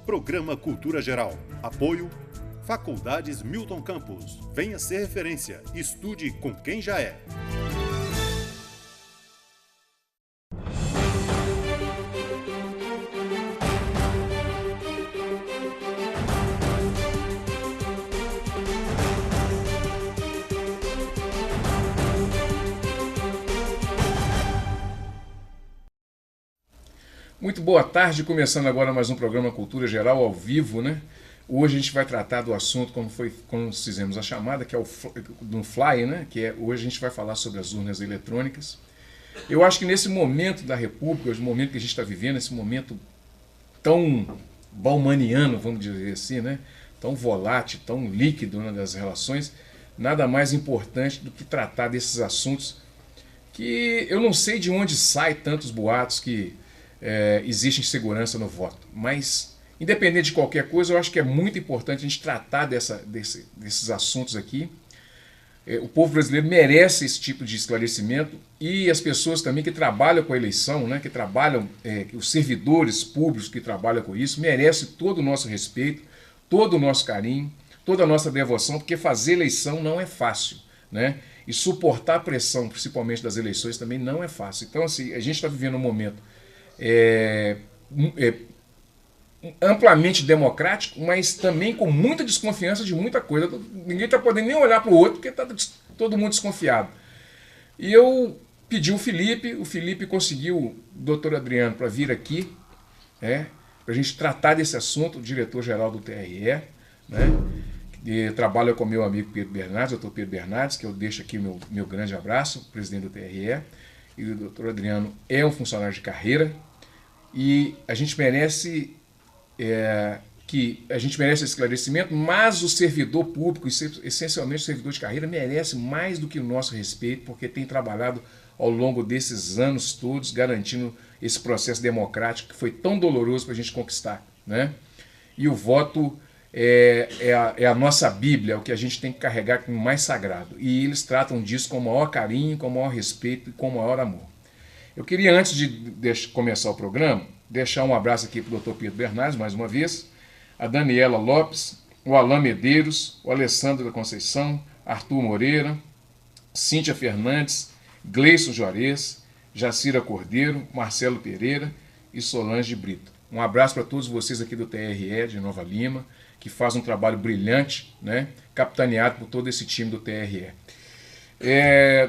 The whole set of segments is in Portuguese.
Programa Cultura Geral. Apoio Faculdades Milton Campos. Venha ser referência. Estude com quem já é. Muito boa tarde, começando agora mais um programa Cultura Geral ao vivo, né? Hoje a gente vai tratar do assunto como fizemos a chamada, que é o do Fly, né? Hoje a gente vai falar sobre as urnas eletrônicas. Eu acho que nesse momento da República, no momento que a gente está vivendo, esse momento tão baumaniano, vamos dizer assim, né? Tão volátil, tão líquido, né, das relações, nada mais importante do que tratar desses assuntos que eu não sei de onde saem tantos boatos que existe insegurança no voto, mas independente de qualquer coisa, eu acho que é muito importante a gente tratar desses assuntos aqui. O povo brasileiro merece esse tipo de esclarecimento e as pessoas também que trabalham com a eleição, né, que trabalham, os servidores públicos que trabalham com isso, merecem todo o nosso respeito, todo o nosso carinho, toda a nossa devoção, porque fazer eleição não é fácil, né? E suportar a pressão, principalmente das eleições, também não é fácil. Então, assim, a gente está vivendo um momento amplamente democrático, mas também com muita desconfiança de muita coisa. Ninguém está podendo nem olhar para o outro, porque está todo mundo desconfiado. E eu pedi o Felipe conseguiu o doutor Adriano para vir aqui, para a gente tratar desse assunto, o diretor-geral do TRE, né, que trabalha com meu amigo Pedro Bernardes, doutor Pedro Bernardes, que eu deixo aqui meu grande abraço, presidente do TRE, e o doutor Adriano é um funcionário de carreira, e a gente merece esse esclarecimento, mas o servidor público, essencialmente o servidor de carreira, merece mais do que o nosso respeito, porque tem trabalhado ao longo desses anos todos, garantindo esse processo democrático que foi tão doloroso para a gente conquistar, né? E o voto é a nossa Bíblia, é o que a gente tem que carregar como mais sagrado. E eles tratam disso com o maior carinho, com o maior respeito e com o maior amor. Eu queria, antes de começar o programa, deixar um abraço aqui para o Dr. Pedro Bernardes, mais uma vez, a Daniela Lopes, o Alain Medeiros, o Alessandro da Conceição, Arthur Moreira, Cíntia Fernandes, Gleison Juarez, Jacira Cordeiro, Marcelo Pereira e Solange Brito. Um abraço para todos vocês aqui do TRE de Nova Lima, que faz um trabalho brilhante, né, capitaneado por todo esse time do TRE.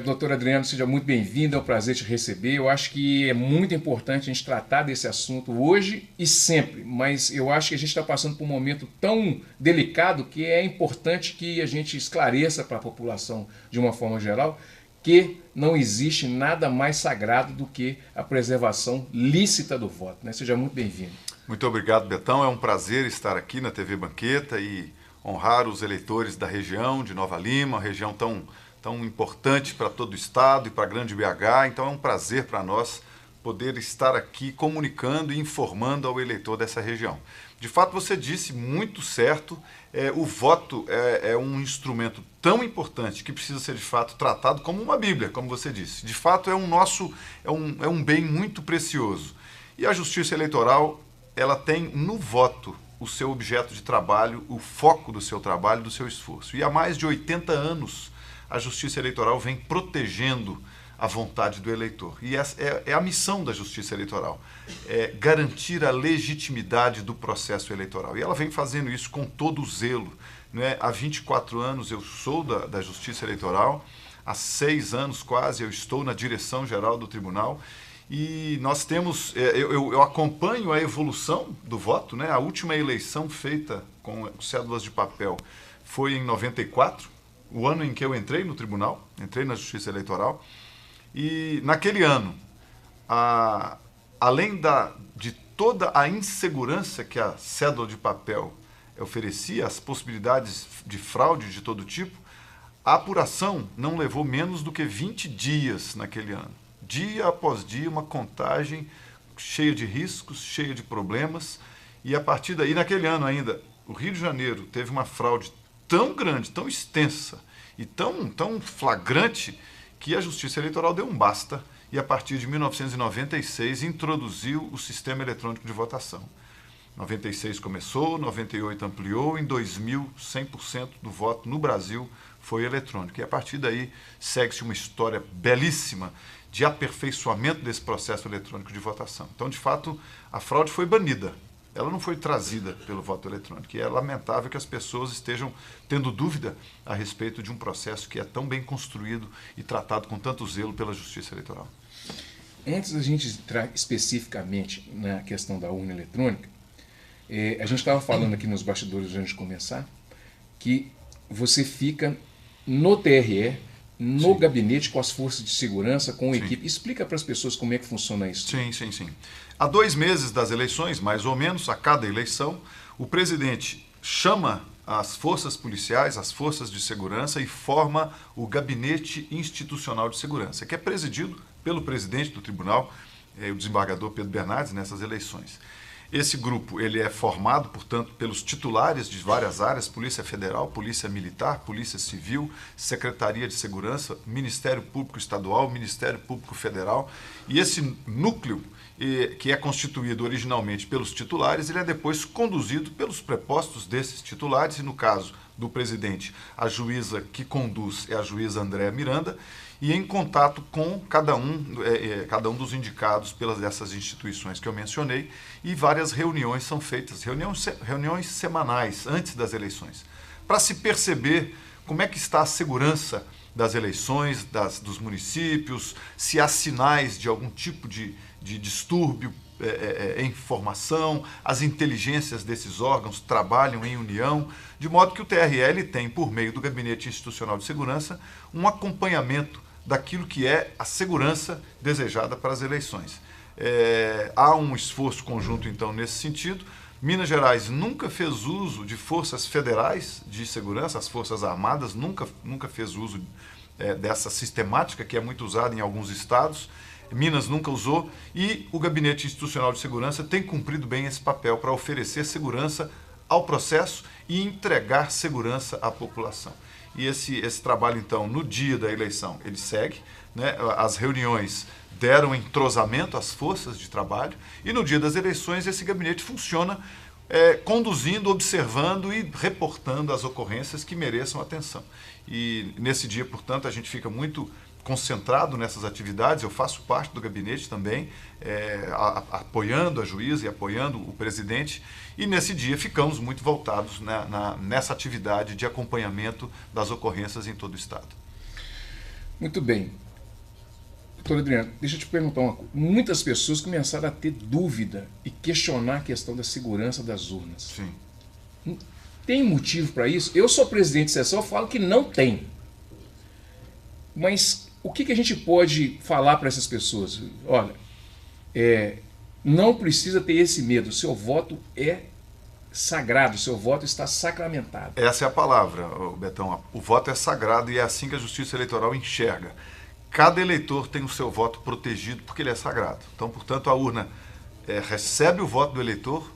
Doutor Adriano, seja muito bem-vindo, é um prazer te receber. Eu acho que é muito importante a gente tratar desse assunto hoje e sempre, mas eu acho que a gente está passando por um momento tão delicado que é importante que a gente esclareça para a população, de uma forma geral, que não existe nada mais sagrado do que a preservação lícita do voto, né? Seja muito bem-vindo. Muito obrigado, Betão. É um prazer estar aqui na TV Banqueta e honrar os eleitores da região de Nova Lima, uma região tão importante para todo o estado e para a grande BH. Então é um prazer para nós poder estar aqui comunicando e informando ao eleitor dessa região. De fato, você disse muito certo, o voto é um instrumento tão importante que precisa ser de fato tratado como uma Bíblia, como você disse. De fato, é um bem muito precioso. E a Justiça Eleitoral, ela tem no voto o seu objeto de trabalho, o foco do seu trabalho, do seu esforço. E há mais de 80 anos, a Justiça Eleitoral vem protegendo a vontade do eleitor. E essa é a missão da Justiça Eleitoral, garantir a legitimidade do processo eleitoral. E ela vem fazendo isso com todo o zelo, né? Há 24 anos eu sou da Justiça Eleitoral, há 6 anos quase eu estou na direção-geral do Tribunal, e nós temos, eu acompanho a evolução do voto, né? A última eleição feita com cédulas de papel foi em 94, o ano em que eu entrei no tribunal, entrei na Justiça Eleitoral, e naquele ano, além de toda a insegurança que a cédula de papel oferecia, as possibilidades de fraude de todo tipo, a apuração não levou menos do que 20 dias naquele ano. Dia após dia, uma contagem cheia de riscos, cheia de problemas, e a partir daí, naquele ano ainda, o Rio de Janeiro teve uma fraude tão grande, tão extensa e tão flagrante que a Justiça Eleitoral deu um basta e, a partir de 1996, introduziu o sistema eletrônico de votação. 96 começou, 98 ampliou, em 2000, 100% do voto no Brasil foi eletrônico. E a partir daí segue-se uma história belíssima de aperfeiçoamento desse processo eletrônico de votação. Então, de fato, a fraude foi banida. Ela não foi trazida pelo voto eletrônico. E é lamentável que as pessoas estejam tendo dúvida a respeito de um processo que é tão bem construído e tratado com tanto zelo pela Justiça Eleitoral. Antes da gente entrar especificamente na questão da urna eletrônica, a gente estava falando aqui nos bastidores antes de começar que você fica no TRE, no gabinete com as forças de segurança, com a equipe. Explica para as pessoas como é que funciona isso. Sim. Há 2 meses das eleições, mais ou menos, a cada eleição, o presidente chama as forças policiais, as forças de segurança e forma o Gabinete Institucional de Segurança, que é presidido pelo presidente do tribunal, o desembargador Pedro Bernardes, nessas eleições. Esse grupo ele é formado, portanto, pelos titulares de várias áreas, Polícia Federal, Polícia Militar, Polícia Civil, Secretaria de Segurança, Ministério Público Estadual, Ministério Público Federal. E esse núcleo, que é constituído originalmente pelos titulares, ele é depois conduzido pelos prepostos desses titulares, e no caso do presidente, a juíza que conduz é a juíza Andréa Miranda, e em contato com cada um dos indicados pelas dessas instituições que eu mencionei, e várias reuniões são feitas, reuniões semanais antes das eleições, para se perceber como é que está a segurança das eleições, dos municípios, se há sinais de algum tipo de distúrbio em formação, as inteligências desses órgãos trabalham em união, de modo que o TRL tem, por meio do Gabinete Institucional de Segurança, um acompanhamento daquilo que é a segurança desejada para as eleições. Há um esforço conjunto, então, nesse sentido. Minas Gerais nunca fez uso de forças federais de segurança, as Forças Armadas nunca fez uso dessa sistemática que é muito usada em alguns estados. Minas nunca usou, e o Gabinete Institucional de Segurança tem cumprido bem esse papel para oferecer segurança ao processo e entregar segurança à população. E esse trabalho, então, no dia da eleição, ele segue, né? As reuniões deram entrosamento às forças de trabalho, e no dia das eleições esse gabinete funciona conduzindo, observando e reportando as ocorrências que mereçam atenção. E nesse dia, portanto, a gente fica muito concentrado nessas atividades. Eu faço parte do gabinete também, apoiando a juíza e apoiando o presidente, e nesse dia ficamos muito voltados nessa atividade de acompanhamento das ocorrências em todo o estado. Muito bem. Doutor Adriano, deixa eu te perguntar uma coisa. Muitas pessoas começaram a ter dúvida e questionar a questão da segurança das urnas. Sim. Tem motivo para isso? Eu sou presidente de sessão, eu falo que não tem. Mas o que a gente pode falar para essas pessoas? Olha, não precisa ter esse medo, o seu voto é sagrado, o seu voto está sacramentado. Essa é a palavra, Betão. O voto é sagrado e é assim que a Justiça Eleitoral enxerga. Cada eleitor tem o seu voto protegido porque ele é sagrado. Então, portanto, a urna recebe o voto do eleitor,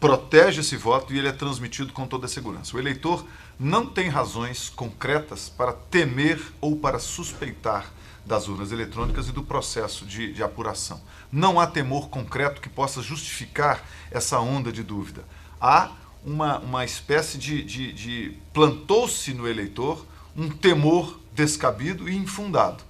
protege esse voto e ele é transmitido com toda a segurança. O eleitor não tem razões concretas para temer ou para suspeitar das urnas eletrônicas e do processo de apuração. Não há temor concreto que possa justificar essa onda de dúvida. Há uma espécie de plantou-se no eleitor um temor descabido e infundado.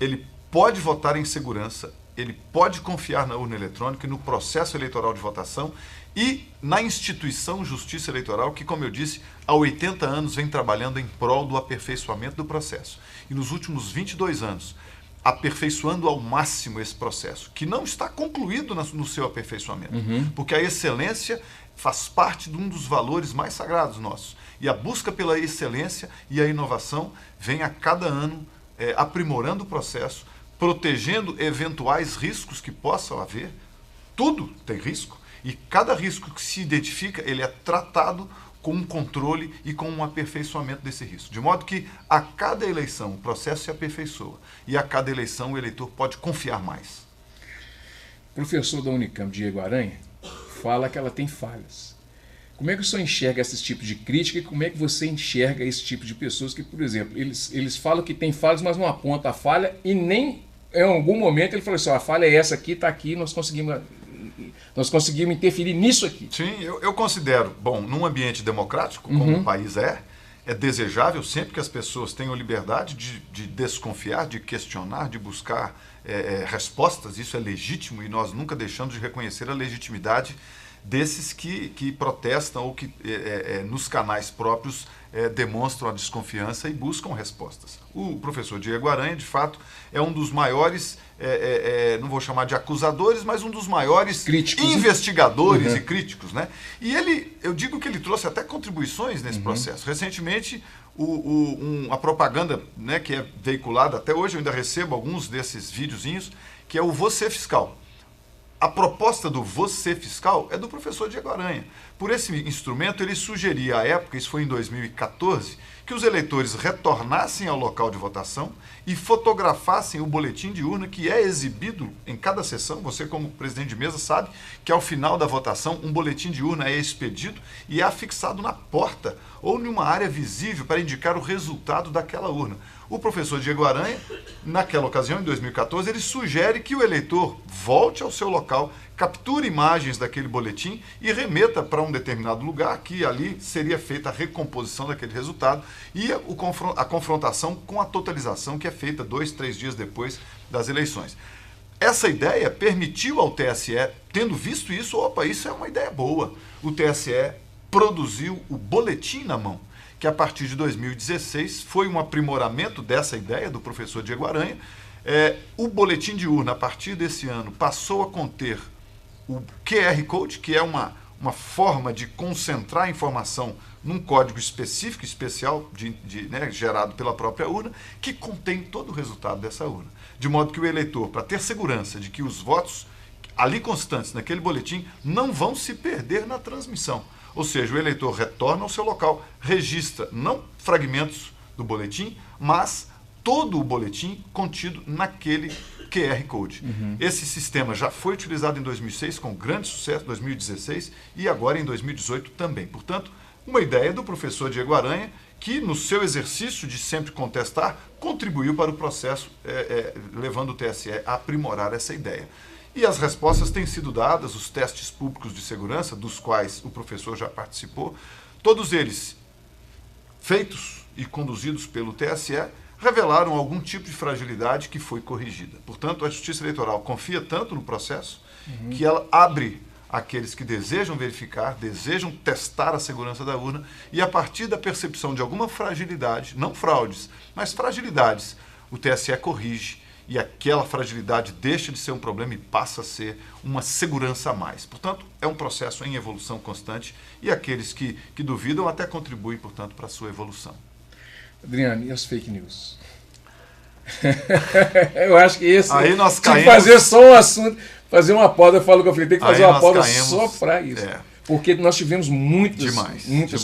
Ele pode votar em segurança, ele pode confiar na urna eletrônica e no processo eleitoral de votação e na instituição Justiça Eleitoral, que, como eu disse, há 80 anos vem trabalhando em prol do aperfeiçoamento do processo. E nos últimos 22 anos, aperfeiçoando ao máximo esse processo, que não está concluído no seu aperfeiçoamento, porque a excelência faz parte de um dos valores mais sagrados nossos. E a busca pela excelência e a inovação vem a cada ano aprimorando o processo, protegendo eventuais riscos que possam haver. Tudo tem risco. E cada risco que se identifica, ele é tratado com um controle e com um aperfeiçoamento desse risco. De modo que a cada eleição o processo se aperfeiçoa e a cada eleição o eleitor pode confiar mais. O professor da Unicamp, Diego Aranha, fala que ela tem falhas. Como é que o senhor enxerga esse tipo de crítica e como é que você enxerga esse tipo de pessoas que, por exemplo, eles falam que tem falhas, mas não apontam a falha e nem em algum momento ele falou assim, a falha é essa aqui, está aqui, nós conseguimos... nós conseguimos interferir nisso aqui. Sim, eu considero, bom, num ambiente democrático, como o país é desejável sempre que as pessoas tenham liberdade de desconfiar, de questionar, de buscar respostas. Isso é legítimo e nós nunca deixamos de reconhecer a legitimidade desses que protestam ou que nos canais próprios demonstram a desconfiança e buscam respostas. O professor Diego Aranha, de fato, é um dos maiores, não vou chamar de acusadores, mas um dos maiores críticos, investigadores e críticos, né? E eu digo que ele trouxe até contribuições nesse processo. Recentemente, a propaganda, né, que é veiculada até hoje, eu ainda recebo alguns desses videozinhos, que é o Você Fiscal. A proposta do Você Fiscal é do professor Diego Aranha. Por esse instrumento, ele sugeria à época, isso foi em 2014, que os eleitores retornassem ao local de votação e fotografassem o boletim de urna que é exibido em cada sessão. Você, como presidente de mesa, sabe que ao final da votação, um boletim de urna é expedido e é afixado na porta ou em uma área visível para indicar o resultado daquela urna. O professor Diego Aranha, naquela ocasião, em 2014, ele sugere que o eleitor volte ao seu local, capture imagens daquele boletim e remeta para um determinado lugar, que ali seria feita a recomposição daquele resultado e a confrontação com a totalização que é feita 2, 3 dias depois das eleições. Essa ideia permitiu ao TSE, tendo visto isso, opa, isso é uma ideia boa. O TSE produziu o boletim na mão, que a partir de 2016 foi um aprimoramento dessa ideia do professor Diego Aranha. O boletim de urna, a partir desse ano, passou a conter o QR Code, que é uma forma de concentrar a informação num código específico, especial, gerado pela própria urna, que contém todo o resultado dessa urna. De modo que o eleitor, para ter segurança de que os votos ali constantes naquele boletim não vão se perder na transmissão. Ou seja, o eleitor retorna ao seu local, registra não fragmentos do boletim, mas todo o boletim contido naquele QR Code. Esse sistema já foi utilizado em 2006 com grande sucesso, 2016 e agora em 2018 também. Portanto, uma ideia do professor Diego Aranha que, no seu exercício de sempre contestar, contribuiu para o processo, levando o TSE a aprimorar essa ideia. E as respostas têm sido dadas, os testes públicos de segurança, dos quais o professor já participou, todos eles feitos e conduzidos pelo TSE, revelaram algum tipo de fragilidade que foi corrigida. Portanto, a Justiça Eleitoral confia tanto no processo que ela abre aqueles que desejam verificar, desejam testar a segurança da urna e, a partir da percepção de alguma fragilidade, não fraudes, mas fragilidades, o TSE corrige e aquela fragilidade deixa de ser um problema e passa a ser uma segurança a mais. Portanto, é um processo em evolução constante e aqueles que duvidam até contribuem, portanto, para a sua evolução. Adriano, e as fake news? Eu acho que esse aí nós caímos, fazer só um assunto, fazer uma poda, eu falo que eu falei, tem que fazer uma poda só para isso. Porque nós tivemos muitas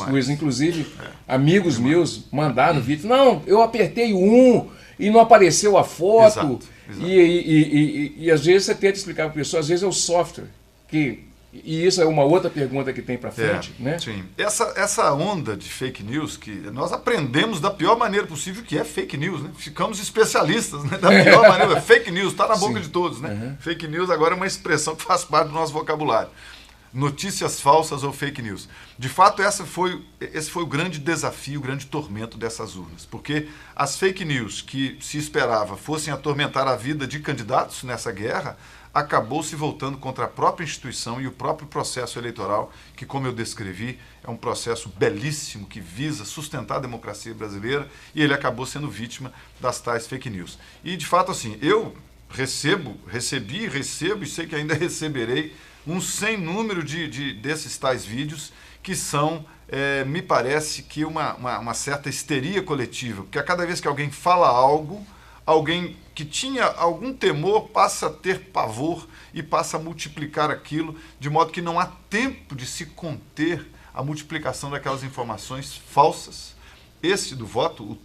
coisas, inclusive amigos meus mandaram vídeo, não, eu apertei o 1 e não apareceu a foto. Exato. E às vezes você tenta explicar para a pessoa, às vezes é o software e isso é uma outra pergunta que tem para frente, né? Sim. Essa onda de fake news que nós aprendemos da pior maneira possível que é fake news, né? Ficamos especialistas, né? Da pior maneira. Fake news está na boca de todos, né? Fake news agora é uma expressão que faz parte do nosso vocabulário. Notícias falsas ou fake news. De fato, esse foi o grande desafio, o grande tormento dessas urnas, porque as fake news que se esperava fossem atormentar a vida de candidatos nessa guerra, acabou se voltando contra a própria instituição e o próprio processo eleitoral, que, como eu descrevi, é um processo belíssimo que visa sustentar a democracia brasileira, e ele acabou sendo vítima das tais fake news. E, de fato, assim, eu recebi e sei que ainda receberei um sem número desses tais vídeos que são, me parece que uma certa histeria coletiva, porque a cada vez que alguém fala algo, alguém que tinha algum temor passa a ter pavor e passa a multiplicar aquilo, de modo que não há tempo de se conter a multiplicação daquelas informações falsas. Esse do voto,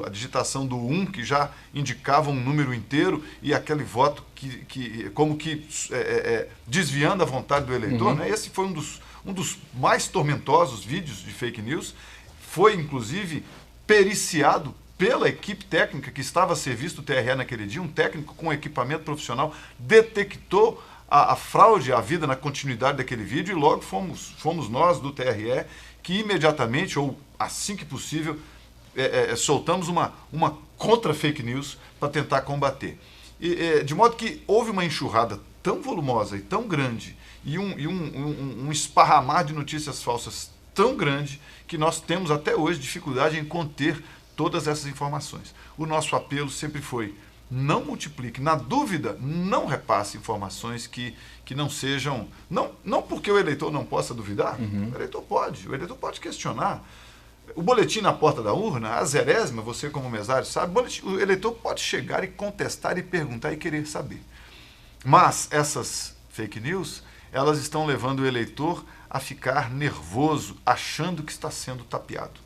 a digitação do 1, que já indicava um número inteiro, e aquele voto desviando a vontade do eleitor, né? Esse foi um dos mais tormentosos vídeos de fake news, foi inclusive periciado pela equipe técnica que estava a serviço do TRE naquele dia, um técnico com equipamento profissional detectou a fraude havida na continuidade daquele vídeo e logo fomos nós do TRE que imediatamente, ou assim que possível, soltamos uma contra-fake news para tentar combater. De modo que houve uma enxurrada tão volumosa e tão grande e um esparramar de notícias falsas tão grande que nós temos até hoje dificuldade em conter todas essas informações. O nosso apelo sempre foi: não multiplique, na dúvida, não repasse informações que não sejam... Não porque o eleitor não possa duvidar, o eleitor pode questionar. O boletim na porta da urna, a zerésima, você como mesário sabe, o eleitor pode chegar e contestar e perguntar e querer saber. Mas essas fake news, elas estão levando o eleitor a ficar nervoso, achando que está sendo tapeado.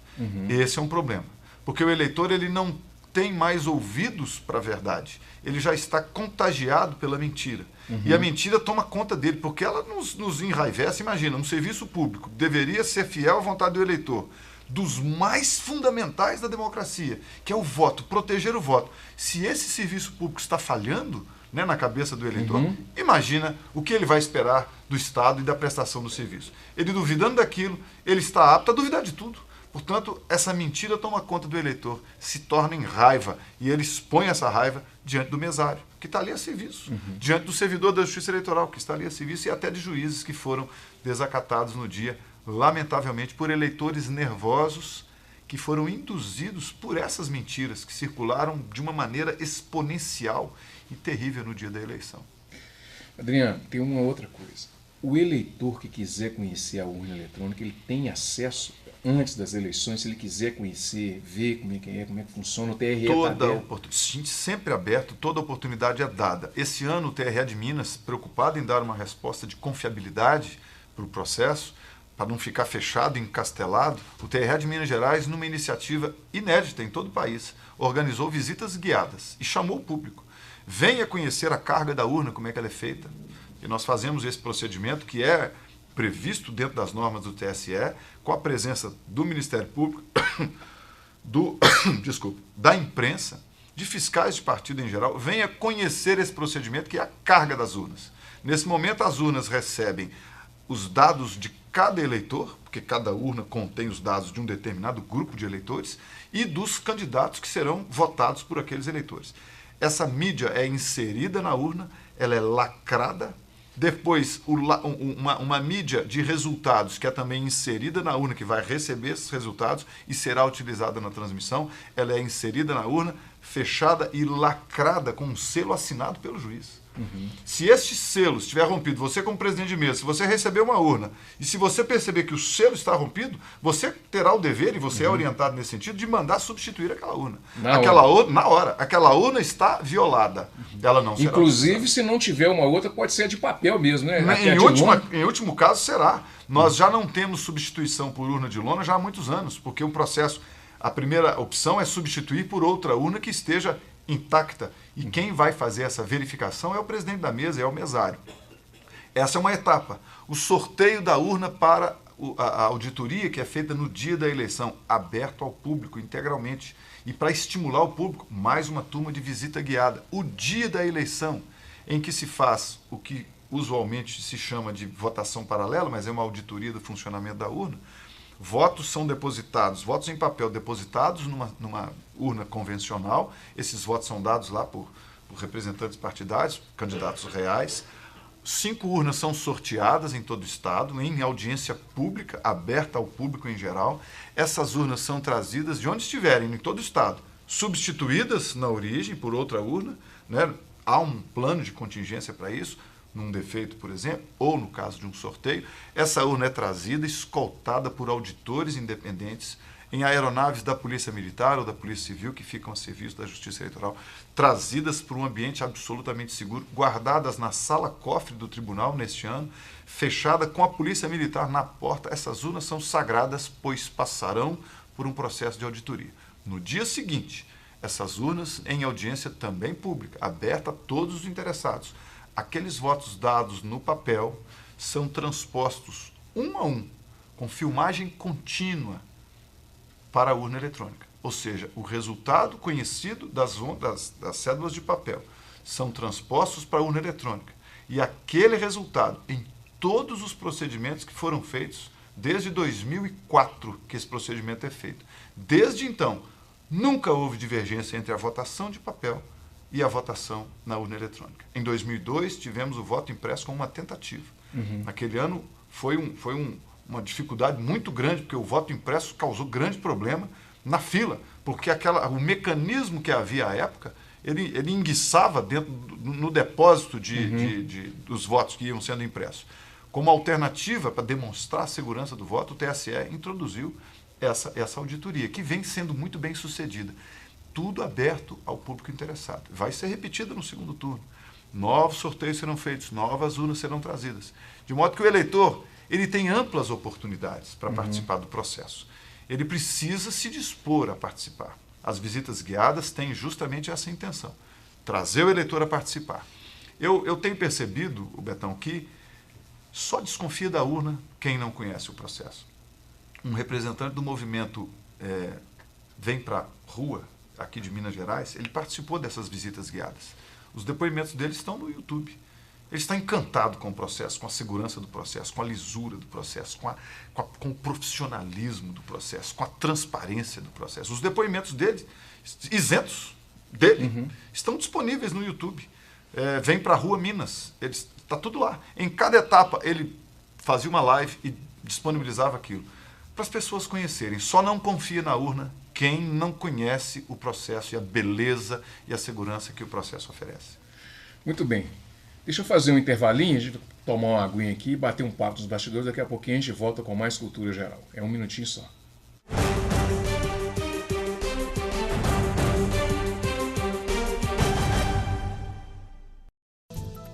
Esse é um problema. Porque o eleitor, ele não tem mais ouvidos para a verdade. Ele já está contagiado pela mentira. E a mentira toma conta dele, porque ela nos enraivece. Imagina, um serviço público deveria ser fiel à vontade do eleitor, dos mais fundamentais da democracia, que é o voto, proteger o voto. Se esse serviço público está falhando, né, na cabeça do eleitor, imagina o que ele vai esperar do Estado e da prestação do serviço. Ele duvidando daquilo, ele está apto a duvidar de tudo. Portanto, essa mentira toma conta do eleitor, se torna em raiva, e ele expõe essa raiva diante do mesário, que está ali a serviço, diante do servidor da Justiça Eleitoral, que está ali a serviço, e até de juízes que foram desacatados no dia, lamentavelmente, por eleitores nervosos que foram induzidos por essas mentiras que circularam de uma maneira exponencial e terrível no dia da eleição. Adriano, tem uma outra coisa. O eleitor que quiser conhecer a urna eletrônica, ele tem acesso antes das eleições, se ele quiser conhecer, ver como é que funciona, o TRE sempre aberto, toda oportunidade é dada. Esse ano o TRE de Minas, preocupado em dar uma resposta de confiabilidade para o processo, para não ficar fechado, encastelado, o TRE de Minas Gerais, numa iniciativa inédita em todo o país, organizou visitas guiadas e chamou o público. Venha conhecer a carga da urna, como é que ela é feita. E nós fazemos esse procedimento que é previsto dentro das normas do TSE, com a presença do Ministério Público, da imprensa, de fiscais de partido em geral. Venha conhecer esse procedimento que é a carga das urnas. Nesse momento, as urnas recebem os dados de cada eleitor, porque cada urna contém os dados de um determinado grupo de eleitores, e dos candidatos que serão votados por aqueles eleitores. Essa mídia é inserida na urna, ela é lacrada. Depois, uma mídia de resultados que é também inserida na urna, que vai receber esses resultados e será utilizada na transmissão, ela é inserida na urna, fechada e lacrada com um selo assinado pelo juiz. Se este selo estiver rompido, você como presidente de mesa, se você receber uma urna e se você perceber que o selo está rompido, você terá o dever, e você é orientado nesse sentido, de mandar substituir aquela urna. Na hora. Aquela urna está violada. Ela não será. Inclusive, se não tiver uma outra, pode ser de papel mesmo, né? Em último caso, será. Nós já não temos substituição por urna de lona já há muitos anos, porque o processo, a primeira opção é substituir por outra urna que esteja intacta. E quem vai fazer essa verificação é o presidente da mesa, é o mesário. Essa é uma etapa. O sorteio da urna para a auditoria, que é feita no dia da eleição, aberto ao público integralmente. E para estimular o público, mais uma turma de visita guiada. O dia da eleição, em que se faz o que usualmente se chama de votação paralela, mas é uma auditoria do funcionamento da urna. Votos são depositados, votos em papel depositados numa urna convencional. Esses votos são dados lá por representantes partidários, candidatos reais. 5 urnas são sorteadas em todo o estado, em audiência pública, aberta ao público em geral. Essas urnas são trazidas de onde estiverem, em todo o estado, substituídas na origem por outra urna, né? Há um plano de contingência para isso, num defeito, por exemplo, ou no caso de um sorteio. Essa urna é trazida, escoltada por auditores independentes em aeronaves da Polícia Militar ou da Polícia Civil, que ficam a serviço da Justiça Eleitoral, trazidas para um ambiente absolutamente seguro, guardadas na sala-cofre do tribunal neste ano, fechada com a Polícia Militar na porta. Essas urnas são sagradas, pois passarão por um processo de auditoria. No dia seguinte, essas urnas em audiência também pública, aberta a todos os interessados. Aqueles votos dados no papel são transpostos um a um, com filmagem contínua, para a urna eletrônica. Ou seja, o resultado conhecido das cédulas de papel são transpostos para a urna eletrônica. E aquele resultado, em todos os procedimentos que foram feitos, desde 2004 que esse procedimento é feito. Desde então, nunca houve divergência entre a votação de papel e a votação na urna eletrônica. Em 2002, tivemos o voto impresso como uma tentativa. Naquele ano, foi uma dificuldade muito grande, porque o voto impresso causou grande problema na fila, porque o mecanismo que havia à época, ele enguiçava no depósito dos votos que iam sendo impressos. Como alternativa para demonstrar a segurança do voto, o TSE introduziu essa auditoria, que vem sendo muito bem sucedida. Tudo aberto ao público interessado. Vai ser repetida no segundo turno. Novos sorteios serão feitos, novas urnas serão trazidas. De modo que o eleitor ele tem amplas oportunidades para participar do processo. Ele precisa se dispor a participar. As visitas guiadas têm justamente essa intenção, trazer o eleitor a participar. Eu tenho percebido, Betão, que só desconfia da urna quem não conhece o processo. Um representante do movimento Vem Pra Rua, aqui de Minas Gerais, ele participou dessas visitas guiadas. Os depoimentos dele estão no YouTube. Ele está encantado com o processo, com a segurança do processo, com a lisura do processo, com o profissionalismo do processo, com a transparência do processo. Os depoimentos dele, isentos dele, estão disponíveis no YouTube. Vem Pra Rua Minas, está tudo lá. Em cada etapa ele fazia uma live e disponibilizava aquilo para as pessoas conhecerem. Só não confia na urna quem não conhece o processo e a beleza e a segurança que o processo oferece. Muito bem. Deixa eu fazer um intervalinho, a gente tomar uma aguinha aqui, bater um papo nos bastidores, daqui a pouquinho a gente volta com mais cultura geral. É um minutinho só.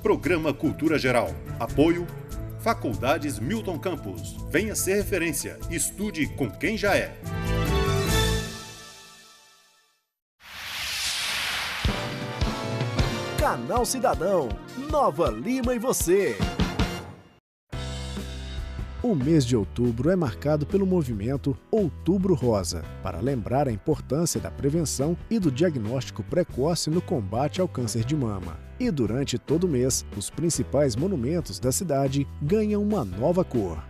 Programa Cultura Geral. Apoio Faculdades Milton Campos. Venha ser referência. Estude com quem já é. Canal Cidadão, Nova Lima e você. O mês de outubro é marcado pelo movimento Outubro Rosa, para lembrar a importância da prevenção e do diagnóstico precoce no combate ao câncer de mama. E durante todo o mês, os principais monumentos da cidade ganham uma nova cor.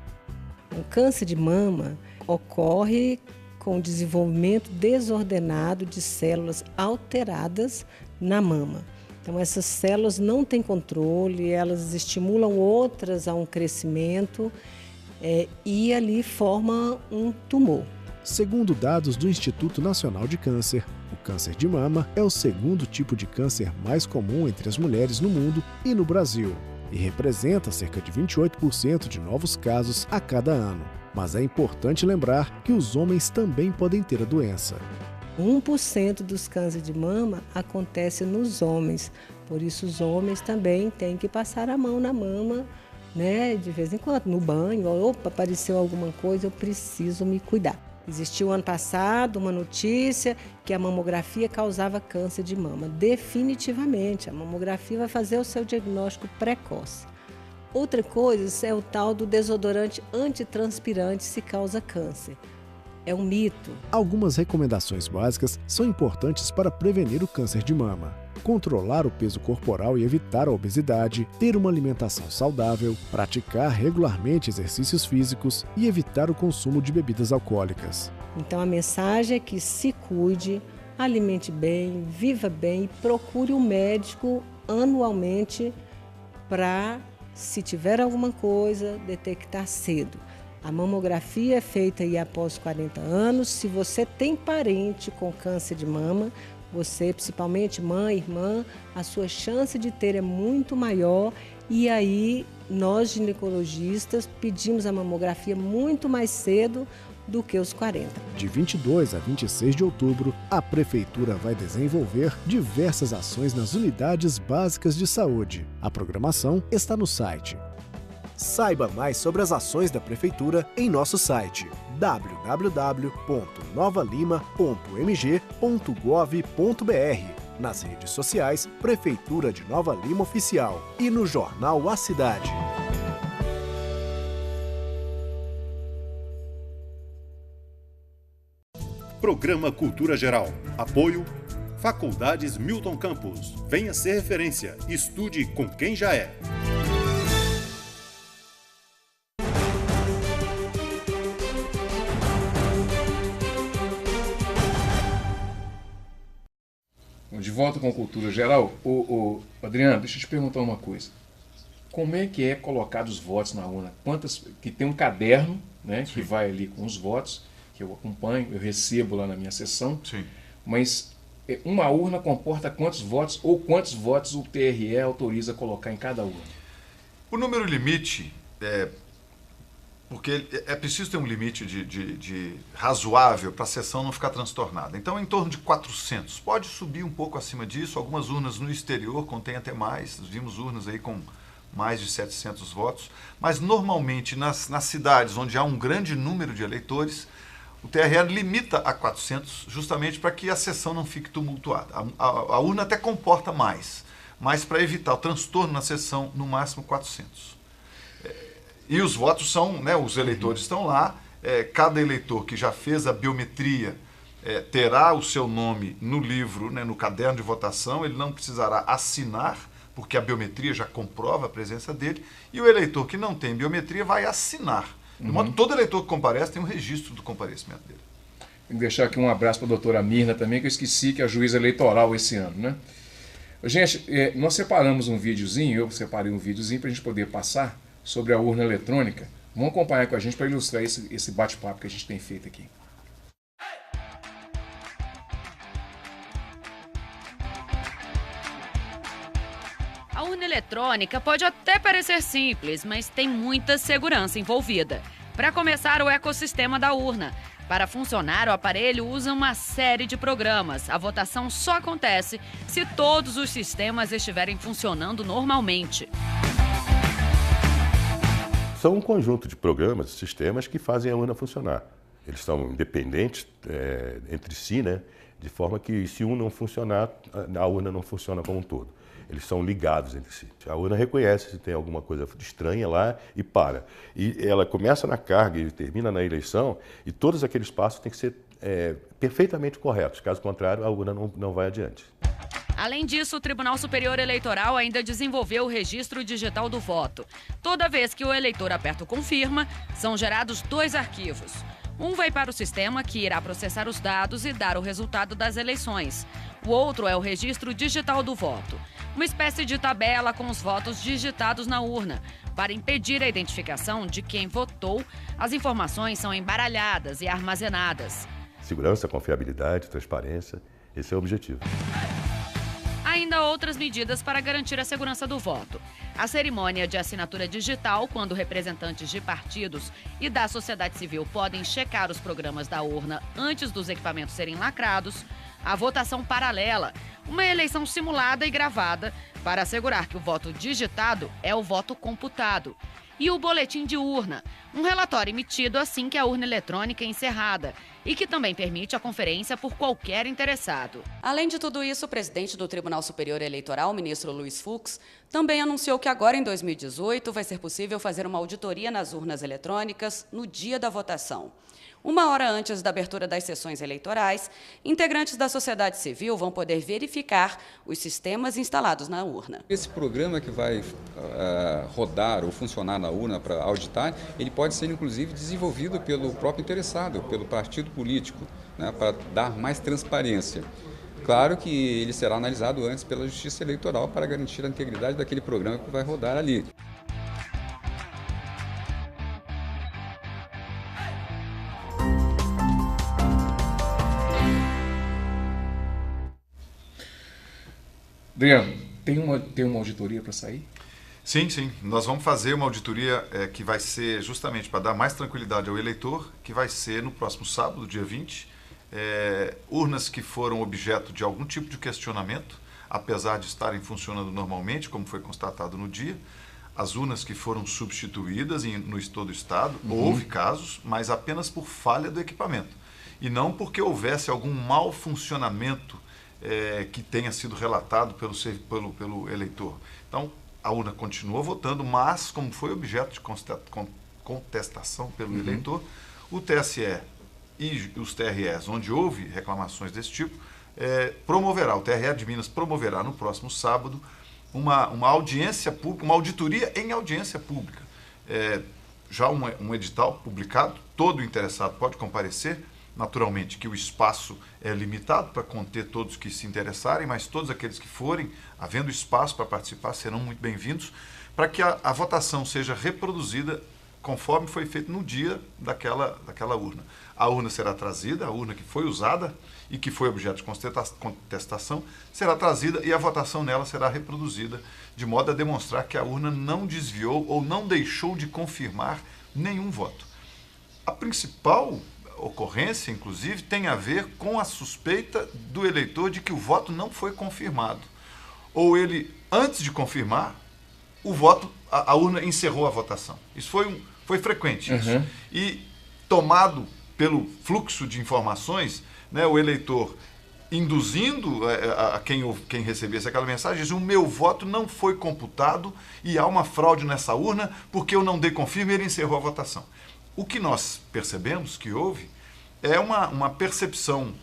O câncer de mama ocorre com o desenvolvimento desordenado de células alteradas na mama. Então, essas células não têm controle, elas estimulam outras a um crescimento e ali forma um tumor. Segundo dados do Instituto Nacional de Câncer, o câncer de mama é o segundo tipo de câncer mais comum entre as mulheres no mundo e no Brasil, e representa cerca de 28% de novos casos a cada ano. Mas é importante lembrar que os homens também podem ter a doença. 1% dos cânceres de mama acontece nos homens, por isso os homens também têm que passar a mão na mama, né, de vez em quando, no banho. Opa, apareceu alguma coisa, eu preciso me cuidar. Existiu ano passado uma notícia que a mamografia causava câncer de mama. Definitivamente, a mamografia vai fazer o seu diagnóstico precoce. Outra coisa é o tal do desodorante antitranspirante se causa câncer. É um mito. Algumas recomendações básicas são importantes para prevenir o câncer de mama. Controlar o peso corporal e evitar a obesidade, ter uma alimentação saudável, praticar regularmente exercícios físicos e evitar o consumo de bebidas alcoólicas. Então a mensagem é que se cuide, alimente bem, viva bem e procure um médico anualmente para, se tiver alguma coisa, detectar cedo. A mamografia é feita aí após 40 anos. Se você tem parente com câncer de mama, você, principalmente mãe, irmã, a sua chance de ter é muito maior. E aí, nós ginecologistas pedimos a mamografia muito mais cedo do que os 40. De 22 a 26 de outubro, a Prefeitura vai desenvolver diversas ações nas unidades básicas de saúde. A programação está no site. Saiba mais sobre as ações da Prefeitura em nosso site www.novalima.mg.gov.br, nas redes sociais Prefeitura de Nova Lima Oficial e no jornal A Cidade. Programa Cultura Geral. Apoio Faculdades Milton Campos. Venha ser referência. Estude com quem já é. volta com cultura geral. Adriano, deixa eu te perguntar uma coisa. Como é que é colocado os votos na urna? Que tem um caderno, né, que vai ali com os votos, que eu acompanho, eu recebo lá na minha sessão. Sim. Mas uma urna comporta quantos votos ou quantos votos o TRE autoriza colocar em cada urna? O número limite, porque é preciso ter um limite de razoável para a sessão não ficar transtornada. Então, em torno de 400. Pode subir um pouco acima disso. Algumas urnas no exterior contêm até mais. Vimos urnas aí com mais de 700 votos. Mas, normalmente, nas cidades onde há um grande número de eleitores, o TRE limita a 400 justamente para que a sessão não fique tumultuada. A urna até comporta mais, mas para evitar o transtorno na sessão, no máximo 400. E os votos são, né, os eleitores estão lá, cada eleitor que já fez a biometria terá o seu nome no livro, né, no caderno de votação, ele não precisará assinar, porque a biometria já comprova a presença dele, e o eleitor que não tem biometria vai assinar. De modo que todo eleitor que comparece tem um registro do comparecimento dele. Tenho que deixar aqui um abraço para a doutora Mirna também, que eu esqueci que é a juíza eleitoral esse ano, né? Gente, nós separamos um videozinho, eu separei um videozinho para a gente poder passar sobre a urna eletrônica. Vamos acompanhar com a gente para ilustrar esse bate-papo que a gente tem feito aqui. A urna eletrônica pode até parecer simples, mas tem muita segurança envolvida. Para começar, o ecossistema da urna. Para funcionar, o aparelho usa uma série de programas. A votação só acontece se todos os sistemas estiverem funcionando normalmente. São um conjunto de programas, sistemas que fazem a urna funcionar. Eles são independentes entre si, né? De forma que se um não funcionar, a urna não funciona como um todo. Eles são ligados entre si. A urna reconhece se tem alguma coisa estranha lá e para. E ela começa na carga e termina na eleição, e todos aqueles passos têm que ser perfeitamente corretos. Caso contrário, a urna não vai adiante. Além disso, o Tribunal Superior Eleitoral ainda desenvolveu o registro digital do voto. Toda vez que o eleitor aperta o confirma, são gerados 2 arquivos. Um vai para o sistema, que irá processar os dados e dar o resultado das eleições. O outro é o registro digital do voto, uma espécie de tabela com os votos digitados na urna. Para impedir a identificação de quem votou, as informações são embaralhadas e armazenadas. Segurança, confiabilidade, transparência, esse é o objetivo. Ainda há outras medidas para garantir a segurança do voto. A cerimônia de assinatura digital, quando representantes de partidos e da sociedade civil podem checar os programas da urna antes dos equipamentos serem lacrados. A votação paralela, uma eleição simulada e gravada para assegurar que o voto digitado é o voto computado. E o boletim de urna, um relatório emitido assim que a urna eletrônica é encerrada e que também permite a conferência por qualquer interessado. Além de tudo isso, o presidente do Tribunal Superior Eleitoral, o ministro Luiz Fux, também anunciou que agora, em 2018, vai ser possível fazer uma auditoria nas urnas eletrônicas no dia da votação. 1 hora antes da abertura das sessões eleitorais, integrantes da sociedade civil vão poder verificar os sistemas instalados na urna. Esse programa que vai rodar ou funcionar na urna para auditar, ele pode ser, inclusive, desenvolvido pelo próprio interessado, pelo partido político, né, para dar mais transparência. Claro que ele será analisado antes pela Justiça Eleitoral para garantir a integridade daquele programa que vai rodar ali. Adriano, tem uma auditoria para sair? Sim, sim. Nós vamos fazer uma auditoria que vai ser justamente para dar mais tranquilidade ao eleitor, que vai ser no próximo sábado, dia 20. Urnas que foram objeto de algum tipo de questionamento, apesar de estarem funcionando normalmente, como foi constatado no dia. As urnas que foram substituídas no todo o estado, houve casos, mas apenas por falha do equipamento. E não porque houvesse algum mau funcionamento que tenha sido relatado pelo eleitor. Então, a urna continua votando, mas, como foi objeto de contestação pelo eleitor, o TSE e os TREs, onde houve reclamações desse tipo, o TRE de Minas promoverá no próximo sábado uma audiência pública, uma auditoria em audiência pública. Já um edital publicado, todo interessado pode comparecer, naturalmente que o espaço é limitado para conter todos que se interessarem, mas todos aqueles que forem, havendo espaço para participar, serão muito bem-vindos, para que a votação seja reproduzida conforme foi feito no dia daquela urna. A urna será trazida, a urna que foi usada e que foi objeto de contestação, será trazida e a votação nela será reproduzida, de modo a demonstrar que a urna não desviou ou não deixou de confirmar nenhum voto. A principal ocorrência, inclusive, tem a ver com a suspeita do eleitor de que o voto não foi confirmado. Ou ele, antes de confirmar, a urna encerrou a votação. Isso foi frequente. Isso. E, tomado pelo fluxo de informações, né, o eleitor induzindo a quem recebesse aquela mensagem, diz: o meu voto não foi computado e há uma fraude nessa urna porque eu não dei confirmo e ele encerrou a votação. O que nós percebemos que houve é uma percepção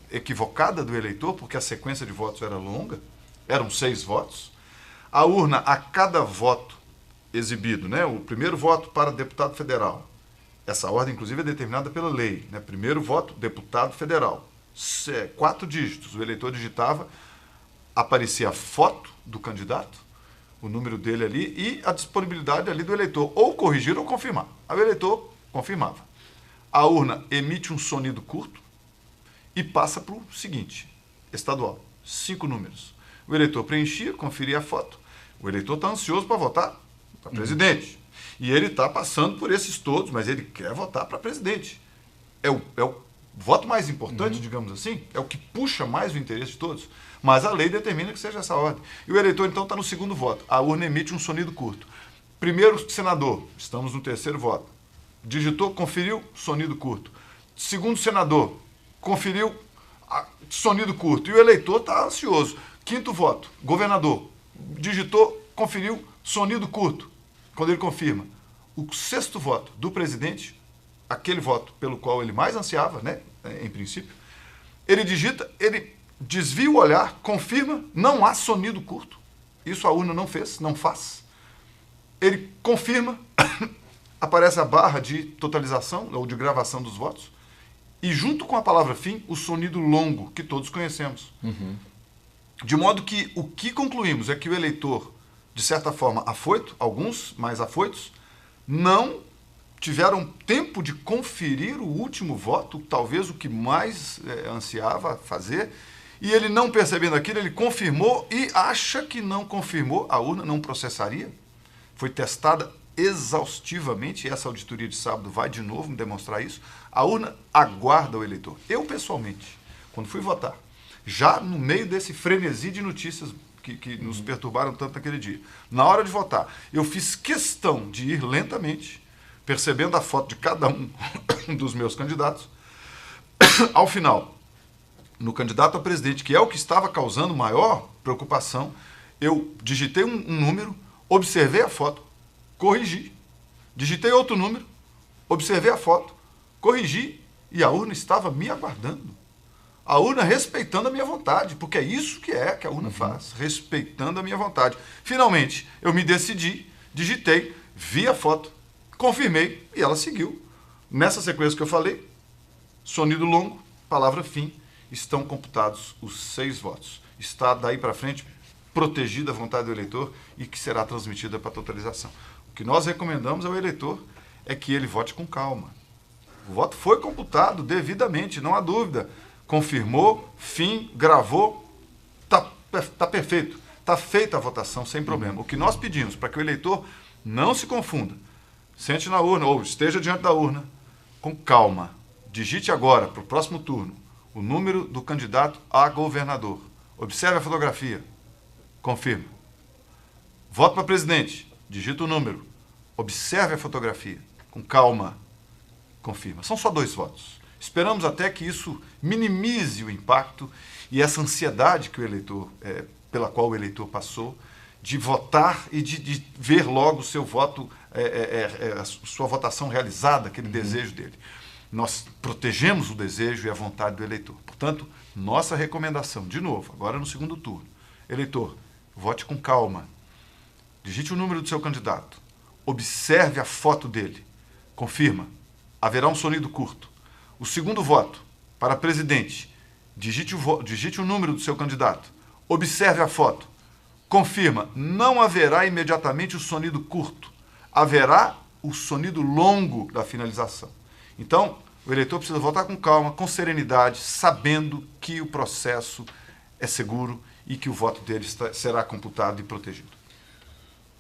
equivocada do eleitor, porque a sequência de votos era longa, eram 6 votos. A urna, a cada voto exibido, né, o primeiro voto para deputado federal, essa ordem, inclusive, é determinada pela lei, né, primeiro voto, deputado federal, 4 dígitos, o eleitor digitava, aparecia a foto do candidato, o número dele ali e a disponibilidade ali do eleitor, ou corrigir ou confirmar. Aí o eleitor confirmava. A urna emite um sonido curto e passa para o seguinte, estadual, 5 números. O eleitor preenchia, conferia a foto. O eleitor está ansioso para votar para presidente. E ele está passando por esses todos, mas ele quer votar para presidente. É o voto mais importante, digamos assim, é o que puxa mais o interesse de todos. Mas a lei determina que seja essa ordem. E o eleitor, então, está no segundo voto. A urna emite um sonido curto. Primeiro senador, estamos no terceiro voto. Digitou, conferiu, sonido curto. Segundo senador, conferiu, sonido curto. E o eleitor está ansioso. Quinto voto, governador, digitou, conferiu, sonido curto. Quando ele confirma. O sexto voto do presidente, aquele voto pelo qual ele mais ansiava, né, em princípio, ele digita, ele desvia o olhar, confirma, não há sonido curto. Isso a urna não fez, não faz. Ele confirma, aparece a barra de totalização ou de gravação dos votos, e junto com a palavra fim, o sonido longo, que todos conhecemos. De modo que o que concluímos é que o eleitor, de certa forma, afoito, alguns mais afoitos, não tiveram tempo de conferir o último voto, talvez o que mais ansiava fazer, e ele, não percebendo aquilo, ele confirmou e acha que não confirmou, a urna não processaria. Foi testada exaustivamente, e essa auditoria de sábado vai de novo me demonstrar isso. A urna aguarda o eleitor. Eu, pessoalmente, quando fui votar, já no meio desse frenesi de notícias que nos perturbaram tanto naquele dia, na hora de votar, eu fiz questão de ir lentamente, percebendo a foto de cada um dos meus candidatos. Ao final, no candidato a presidente, que é o que estava causando maior preocupação, eu digitei um número, observei a foto, corrigi. Digitei outro número, observei a foto, corrigi e a urna estava me aguardando. A urna respeitando a minha vontade, porque é isso que a urna faz, respeitando a minha vontade. Finalmente, eu me decidi, digitei, vi a foto, confirmei e ela seguiu. Nessa sequência que eu falei, sonido longo, palavra fim, estão computados os 6 votos. Está daí para frente protegida a vontade do eleitor e que será transmitida para a totalização. O que nós recomendamos ao eleitor é que ele vote com calma. O voto foi computado devidamente, não há dúvida. Confirmou, fim, gravou, tá perfeito. Está feita a votação sem problema. O que nós pedimos para que o eleitor não se confunda, sente na urna ou esteja diante da urna, com calma. Digite agora, para o próximo turno, o número do candidato a governador. Observe a fotografia. Confirma. Voto para presidente. Digita o número. Observe a fotografia. Com calma. Confirma. São só 2 votos. Esperamos até que isso minimize o impacto e essa ansiedade que o eleitor, pela qual o eleitor passou, de votar e de ver logo o seu voto, a sua votação realizada, aquele desejo dele. Nós protegemos o desejo e a vontade do eleitor. Portanto, nossa recomendação, de novo, agora no segundo turno, eleitor, vote com calma, digite o número do seu candidato, observe a foto dele, confirma, haverá um sonido curto. O segundo voto, para presidente, digite o número do seu candidato, observe a foto, confirma, não haverá imediatamente o sonido curto, haverá o sonido longo da finalização. Então, o eleitor precisa votar com calma, com serenidade, sabendo que o processo é seguro e que o voto dele será computado e protegido.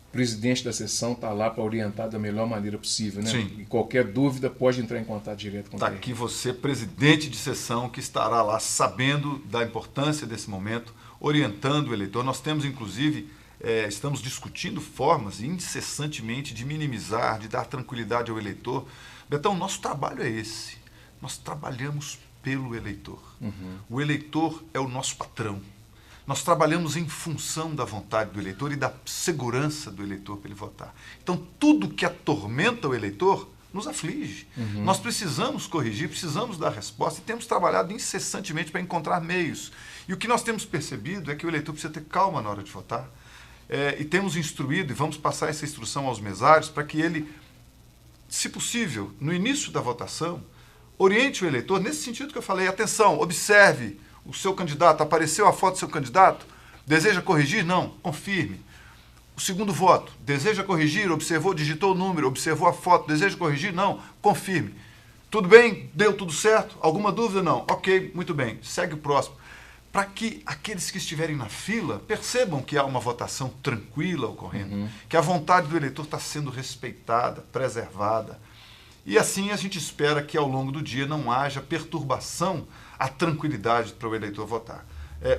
O presidente da sessão está lá para orientar da melhor maneira possível, né? Sim. E qualquer dúvida pode entrar em contato direto com Está ele. aqui você, presidente de sessão, que estará lá sabendo da importância desse momento, orientando o eleitor. Nós temos, inclusive, estamos discutindo formas incessantemente de minimizar, de dar tranquilidade ao eleitor. Betão, nosso trabalho é esse. Nós trabalhamos pelo eleitor. O eleitor é o nosso patrão. Nós trabalhamos em função da vontade do eleitor e da segurança do eleitor para ele votar. Então, tudo que atormenta o eleitor nos aflige. Nós precisamos corrigir, precisamos dar resposta e temos trabalhado incessantemente para encontrar meios. E o que nós temos percebido é que o eleitor precisa ter calma na hora de votar. E temos instruído, e vamos passar essa instrução aos mesários, para que ele, se possível, no início da votação, oriente o eleitor nesse sentido que eu falei. Atenção, observe o seu candidato, apareceu a foto do seu candidato, deseja corrigir? Não, confirme. O segundo voto, deseja corrigir, observou, digitou o número, observou a foto, deseja corrigir? Não, confirme. Tudo bem? Deu tudo certo? Alguma dúvida? Não. Ok, muito bem, segue o próximo. Para que aqueles que estiverem na fila percebam que há uma votação tranquila ocorrendo, que a vontade do eleitor está sendo respeitada, preservada. E assim a gente espera que ao longo do dia não haja perturbação à tranquilidade para o eleitor votar.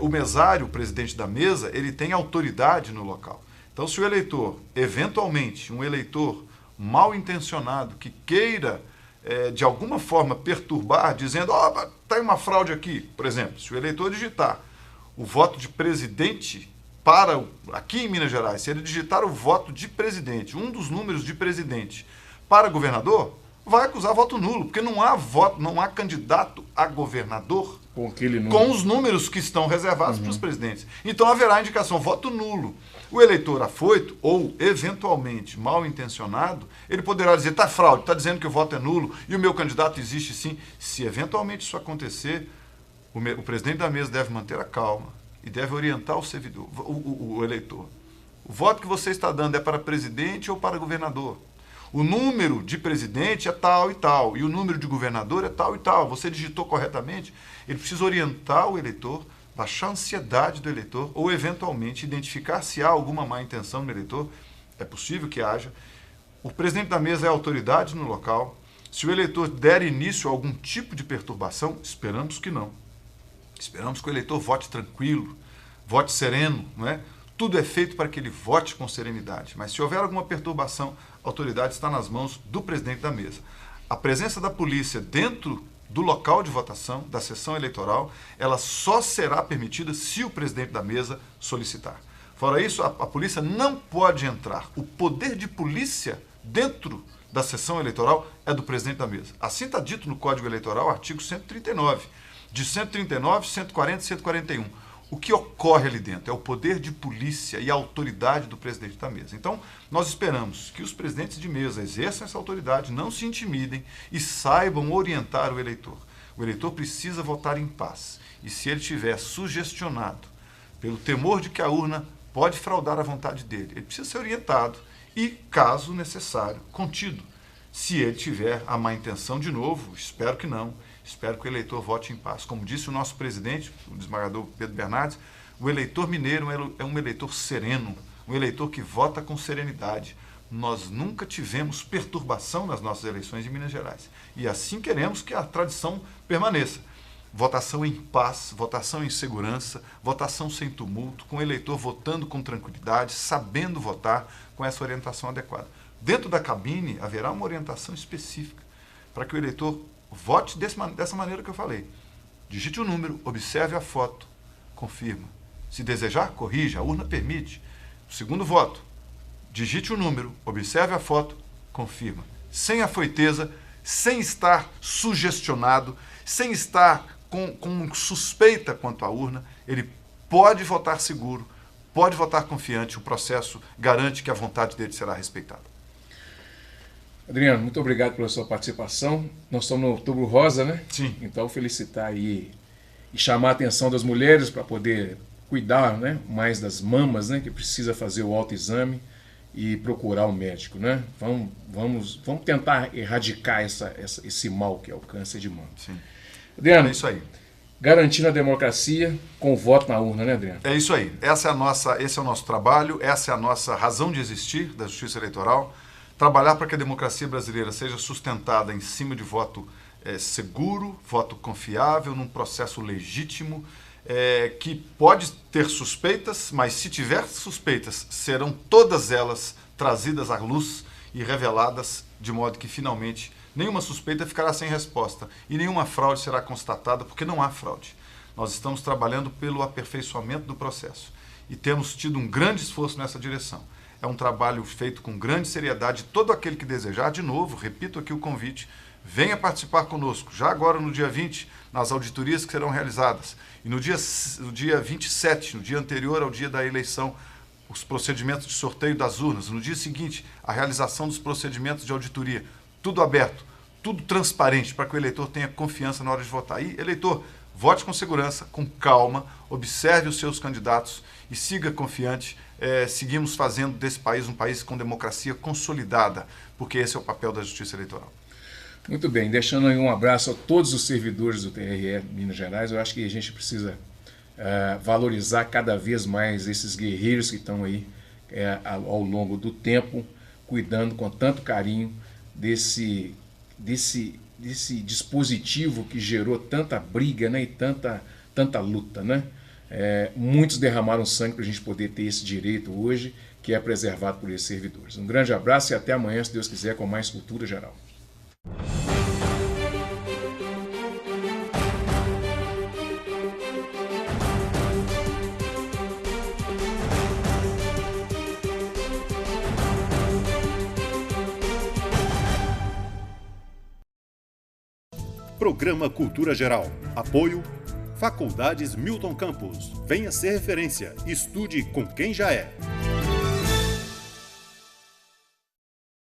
O mesário, o presidente da mesa, ele tem autoridade no local. Então, se o eleitor, eventualmente, um eleitor mal intencionado que queira, de alguma forma, perturbar, dizendo, está uma fraude aqui, por exemplo, se o eleitor digitar o voto de presidente aqui em Minas Gerais, se ele digitar o voto de presidente, um dos números de presidente para governador, vai acusar voto nulo, porque não há candidato a governador com os números que estão reservados para os presidentes. Então haverá indicação, voto nulo. O eleitor afoito ou, eventualmente, mal intencionado, ele poderá dizer, está fraude, está dizendo que o voto é nulo e o meu candidato existe sim. Se eventualmente isso acontecer, o presidente da mesa deve manter a calma e deve orientar o servidor, o eleitor. O voto que você está dando é para presidente ou para governador? O número de presidente é tal e tal, e o número de governador é tal e tal. Você digitou corretamente? Ele precisa orientar o eleitor, baixar a ansiedade do eleitor, ou eventualmente identificar se há alguma má intenção no eleitor. É possível que haja. O presidente da mesa é a autoridade no local. Se o eleitor der início a algum tipo de perturbação, esperamos que não. Esperamos que o eleitor vote tranquilo, vote sereno, não é? Tudo é feito para que ele vote com serenidade. Mas se houver alguma perturbação, a autoridade está nas mãos do presidente da mesa. A presença da polícia dentro do local de votação, da sessão eleitoral, ela só será permitida se o presidente da mesa solicitar. Fora isso, a polícia não pode entrar. O poder de polícia dentro da sessão eleitoral é do presidente da mesa. Assim está dito no Código Eleitoral, artigo 139. De 139, 140 e 141. O que ocorre ali dentro é o poder de polícia e a autoridade do presidente da mesa. Então, nós esperamos que os presidentes de mesa exerçam essa autoridade, não se intimidem e saibam orientar o eleitor. O eleitor precisa votar em paz. E se ele estiver sugestionado pelo temor de que a urna pode fraudar a vontade dele, ele precisa ser orientado e, caso necessário, contido. Se ele tiver a má intenção de novo, espero que não, espero que o eleitor vote em paz. Como disse o nosso presidente, o desembargador Pedro Bernardes, o eleitor mineiro é um eleitor sereno, um eleitor que vota com serenidade. Nós nunca tivemos perturbação nas nossas eleições em Minas Gerais. E assim queremos que a tradição permaneça. Votação em paz, votação em segurança, votação sem tumulto, com o eleitor votando com tranquilidade, sabendo votar com essa orientação adequada. Dentro da cabine haverá uma orientação específica para que o eleitor vote dessa maneira que eu falei. Digite o número, observe a foto, confirma. Se desejar, corrija, a urna permite. O segundo voto, digite o número, observe a foto, confirma. Sem afoiteza, sem estar sugestionado, sem estar com suspeita quanto à urna, ele pode votar seguro, pode votar confiante, o processo garante que a vontade dele será respeitada. Adriano, muito obrigado pela sua participação. Nós estamos no Outubro Rosa, né? Sim. Então, felicitar aí e chamar a atenção das mulheres para poder cuidar, né, mais das mamas, né, que precisa fazer o autoexame e procurar o médico, né? Vamos tentar erradicar esse mal que é o câncer de mama. Sim. Adriano, É isso aí. garantindo a democracia com o voto na urna, né, Adriano? É isso aí. Esse é o nosso trabalho, essa é a nossa razão de existir da Justiça Eleitoral. Trabalhar para que a democracia brasileira seja sustentada em cima de voto seguro, voto confiável, num processo legítimo, que pode ter suspeitas, mas se tiver suspeitas, serão todas elas trazidas à luz e reveladas, de modo que finalmente nenhuma suspeita ficará sem resposta e nenhuma fraude será constatada, porque não há fraude. Nós estamos trabalhando pelo aperfeiçoamento do processo e temos tido um grande esforço nessa direção. É um trabalho feito com grande seriedade. Todo aquele que desejar, de novo, repito aqui o convite, venha participar conosco, já agora no dia 20, nas auditorias que serão realizadas. E no dia 27, no dia anterior ao dia da eleição, os procedimentos de sorteio das urnas. No dia seguinte, a realização dos procedimentos de auditoria. Tudo aberto, tudo transparente, para que o eleitor tenha confiança na hora de votar. E, eleitor, vote com segurança, com calma, observe os seus candidatos e siga confiante. Seguimos fazendo desse país um país com democracia consolidada, porque esse é o papel da Justiça Eleitoral. Muito bem, deixando aí um abraço a todos os servidores do TRE Minas Gerais. Eu acho que a gente precisa valorizar cada vez mais esses guerreiros que estão aí ao longo do tempo, cuidando com tanto carinho desse dispositivo que gerou tanta briga, né, e tanta luta, né? Muitos derramaram sangue para a gente poder ter esse direito hoje, que é preservado por esses servidores. Um grande abraço e até amanhã, se Deus quiser, com mais Cultura Geral. Programa Cultura Geral. Apoio Faculdades Milton Campos. Venha ser referência. Estude com quem já é.